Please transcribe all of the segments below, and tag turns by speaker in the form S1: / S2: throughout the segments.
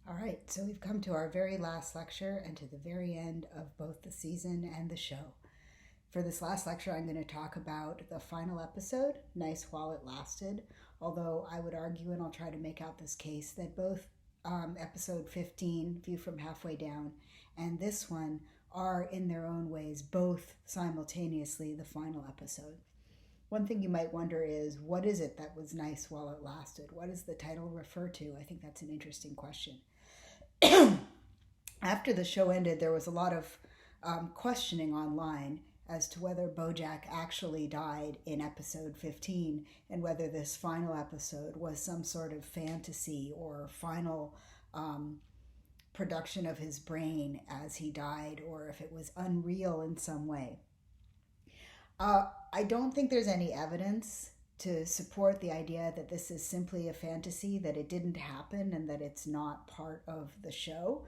S1: All right, so we've come to our very last lecture and to the very end of both the season and the show. For this last lecture, I'm going to talk about the final episode, Nice While It Lasted, although I would argue, and I'll try to make out this case, that both episode 15, View from Halfway Down, and this one are in their own ways both simultaneously the final episode. One thing you might wonder is, what is it that was nice while it lasted? What does the title refer to? I think that's an interesting question. After the show ended, there was a lot of questioning online as to whether Bojack actually died in episode 15 and whether this final episode was some sort of fantasy or final production of his brain as he died, or if it was unreal in some way. I don't think there's any evidence to support the idea that this is simply a fantasy, that it didn't happen, and that it's not part of the show.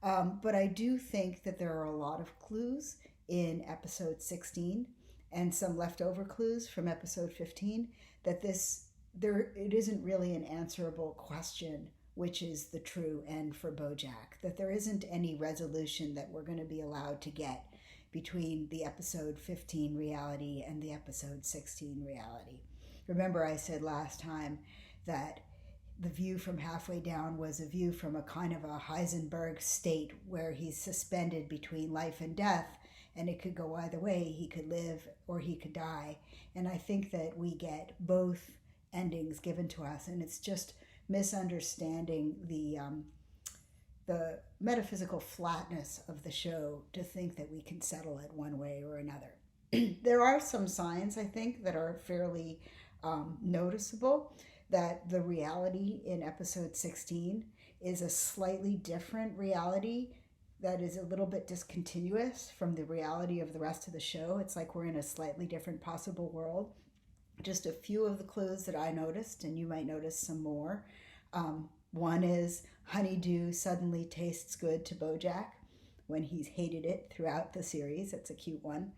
S1: But I do think that there are a lot of clues in episode 16 and some leftover clues from episode 15 that it isn't really an answerable question, which is the true end for Bojack, that there isn't any resolution that we're going to be allowed to get between the episode 15 reality and the episode 16 reality. Remember, I said last time that the view from halfway down was a view from a kind of a Heisenberg state where he's suspended between life and death, and it could go either way. He could live or he could die. And I think that we get both endings given to us, and it's just misunderstanding the metaphysical flatness of the show to think that we can settle it one way or another. There are some signs, I think, that are fairly noticeable, that the reality in episode 16 is a slightly different reality that is a little bit discontinuous from the reality of the rest of the show. It's like we're in a slightly different possible world. Just a few of the clues that I noticed, and you might notice some more. One is honeydew suddenly tastes good to Bojack when he's hated it throughout the series. It's a cute one.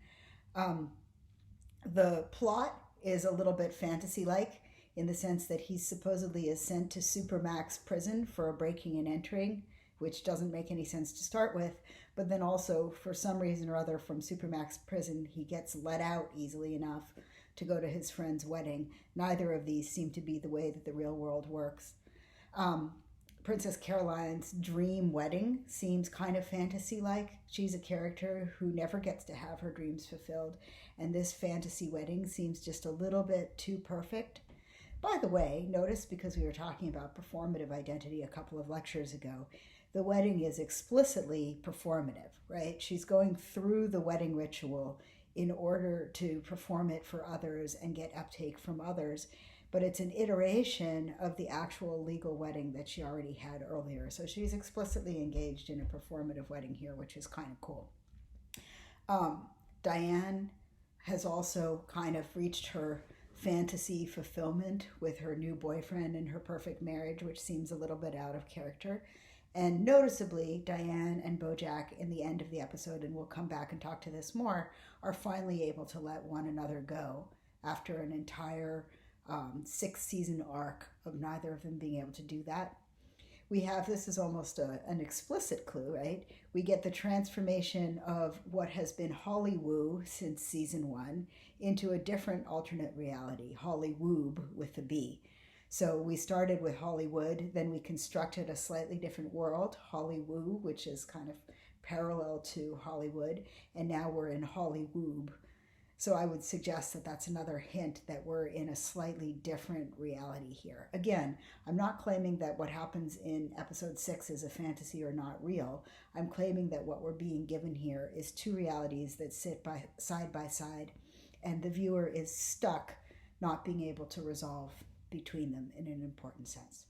S1: The plot is a little bit fantasy-like in the sense that he supposedly is sent to Supermax prison for a breaking and entering, which doesn't make any sense to start with, but then also, for some reason or other, from Supermax prison, he gets let out easily enough to go to his friend's wedding. Neither of these seem to be the way that the real world works. Princess Caroline's dream wedding seems kind of fantasy-like. She's a character who never gets to have her dreams fulfilled, and this fantasy wedding seems just a little bit too perfect. By the way, notice, because we were talking about performative identity a couple of lectures ago, the wedding is explicitly performative, right? She's going through the wedding ritual in order to perform it for others and get uptake from others. But it's an iteration of the actual legal wedding that she already had earlier. So she's explicitly engaged in a performative wedding here, which is kind of cool. Diane has also kind of reached her fantasy fulfillment with her new boyfriend and her perfect marriage, which seems a little bit out of character. And noticeably, Diane and Bojack in the end of the episode, and we'll come back and talk to this more, are finally able to let one another go after an entire 6-season arc of neither of them being able to do that. We have, this is almost an explicit clue, right? We get the transformation of what has been Hollywoo since season 1 into a different alternate reality, Hollywoob with a B. So we started with Hollywood, then we constructed a slightly different world, Hollywoo, which is kind of parallel to Hollywood, and now we're in Hollywoob. So I would suggest that that's another hint that we're in a slightly different reality here. Again, I'm not claiming that what happens in episode 6 is a fantasy or not real. I'm claiming that what we're being given here is two realities that sit side by side, and the viewer is stuck not being able to resolve between them in an important sense.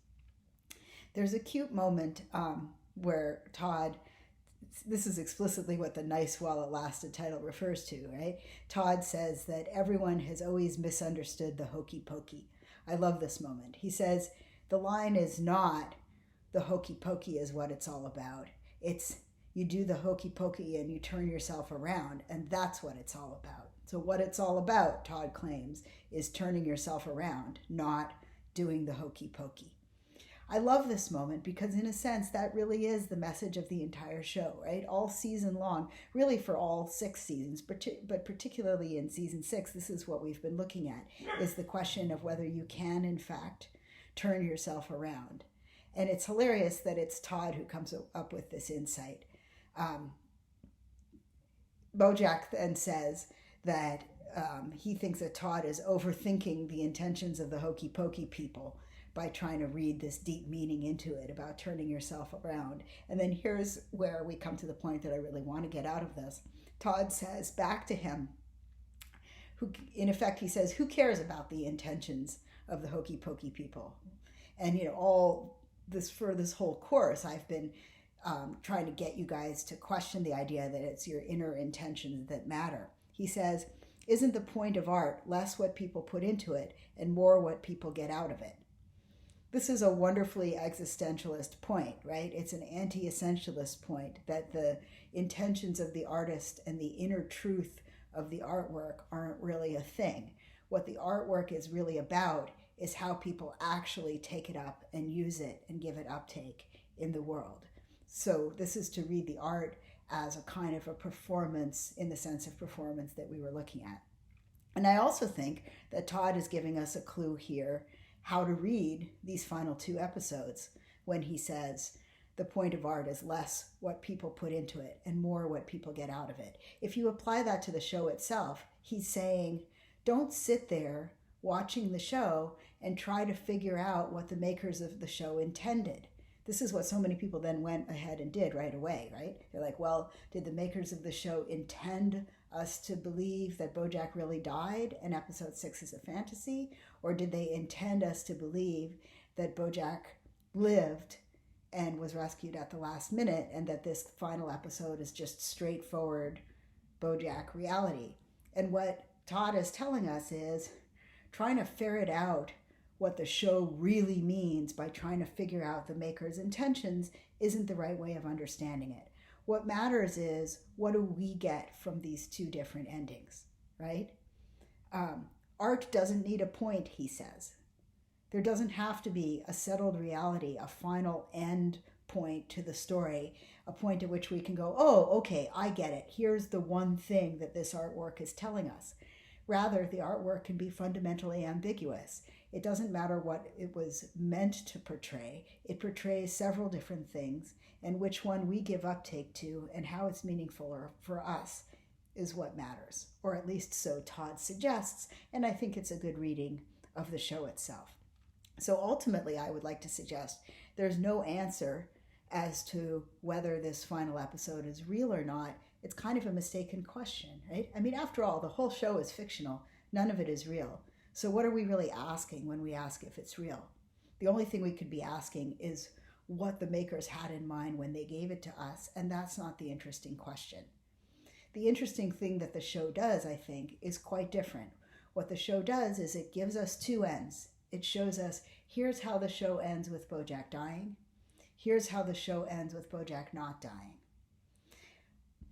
S1: There's a cute moment where Todd, this is explicitly what the nice while it lasted title refers to, right? Todd says that everyone has always misunderstood the hokey pokey. I love this moment. He says, the line is not the hokey pokey is what it's all about. It's you do the hokey pokey and you turn yourself around, and that's what it's all about. So what it's all about, Todd claims, is turning yourself around, not doing the hokey pokey. I love this moment because, in a sense, that really is the message of the entire show, right? All season long, really for all 6 seasons, but particularly in season 6, this is what we've been looking at, is the question of whether you can, in fact, turn yourself around. And it's hilarious that it's Todd who comes up with this insight. Bojack then says that he thinks that Todd is overthinking the intentions of the hokey pokey people by trying to read this deep meaning into it about turning yourself around. And then here's where we come to the point that I really want to get out of this. Todd says back to him, who in effect he says, who cares about the intentions of the hokey pokey people? And all this, for this whole course, I've been trying to get you guys to question the idea that it's your inner intentions that matter. He says, isn't the point of art less what people put into it and more what people get out of it? This is a wonderfully existentialist point, right? It's an anti-essentialist point that the intentions of the artist and the inner truth of the artwork aren't really a thing. What the artwork is really about is how people actually take it up and use it and give it uptake in the world. So this is to read the art as a kind of a performance in the sense of performance that we were looking at. And I also think that Todd is giving us a clue here how to read these final 2 episodes when he says the point of art is less what people put into it and more what people get out of it. If you apply that to the show itself, he's saying, don't sit there watching the show and try to figure out what the makers of the show intended. This is what so many people then went ahead and did right away, right? They're like, well, did the makers of the show intend us to believe that Bojack really died and episode 6 is a fantasy? Or did they intend us to believe that Bojack lived and was rescued at the last minute and that this final episode is just straightforward Bojack reality? And what Todd is telling us is trying to ferret out what the show really means by trying to figure out the maker's intentions isn't the right way of understanding it. What matters is, what do we get from these 2 different endings, right? Art doesn't need a point, he says. There doesn't have to be a settled reality, a final end point to the story, a point at which we can go, oh, okay, I get it. Here's the one thing that this artwork is telling us. Rather, the artwork can be fundamentally ambiguous. It doesn't matter what it was meant to portray. It portrays several different things, and which one we give uptake to and how it's meaningful for us is what matters. Or at least so Todd suggests, and I think it's a good reading of the show itself. So ultimately, I would like to suggest there's no answer as to whether this final episode is real or not. It's kind of a mistaken question, right? I mean, after all, the whole show is fictional. None of it is real. So what are we really asking when we ask if it's real? The only thing we could be asking is what the makers had in mind when they gave it to us, and that's not the interesting question. The interesting thing that the show does, I think, is quite different. What the show does is it gives us 2 ends. It shows us, here's how the show ends with Bojack dying. Here's how the show ends with Bojack not dying.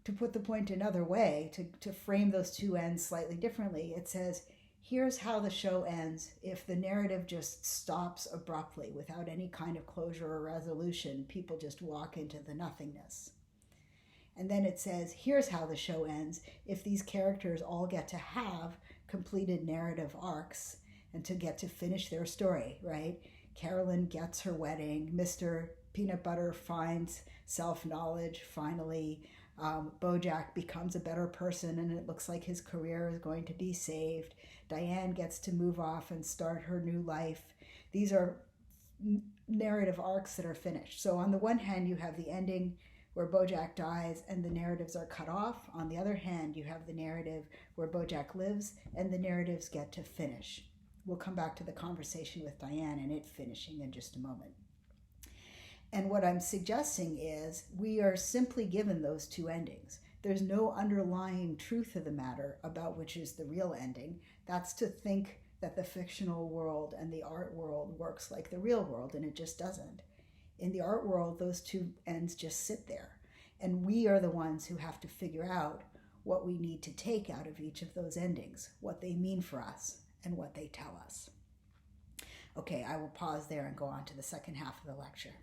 S1: To put the point another way, to frame those 2 ends slightly differently, it says, here's how the show ends if the narrative just stops abruptly without any kind of closure or resolution. People just walk into the nothingness. And then it says, here's how the show ends if these characters all get to have completed narrative arcs and to get to finish their story, right? Carolyn gets her wedding. Mr. Peanut Butter finds self-knowledge, finally. Bojack becomes a better person and it looks like his career is going to be saved. Diane gets to move off and start her new life. These are narrative arcs that are finished. So on the one hand, you have the ending where Bojack dies and the narratives are cut off. On the other hand, you have the narrative where Bojack lives and the narratives get to finish. We'll come back to the conversation with Diane and it finishing in just a moment. And what I'm suggesting is we are simply given those 2 endings. There's no underlying truth of the matter about which is the real ending. That's to think that the fictional world and the art world works like the real world, and it just doesn't. In the art world, those 2 ends just sit there. And we are the ones who have to figure out what we need to take out of each of those endings, what they mean for us, and what they tell us. Okay, I will pause there and go on to the second half of the lecture.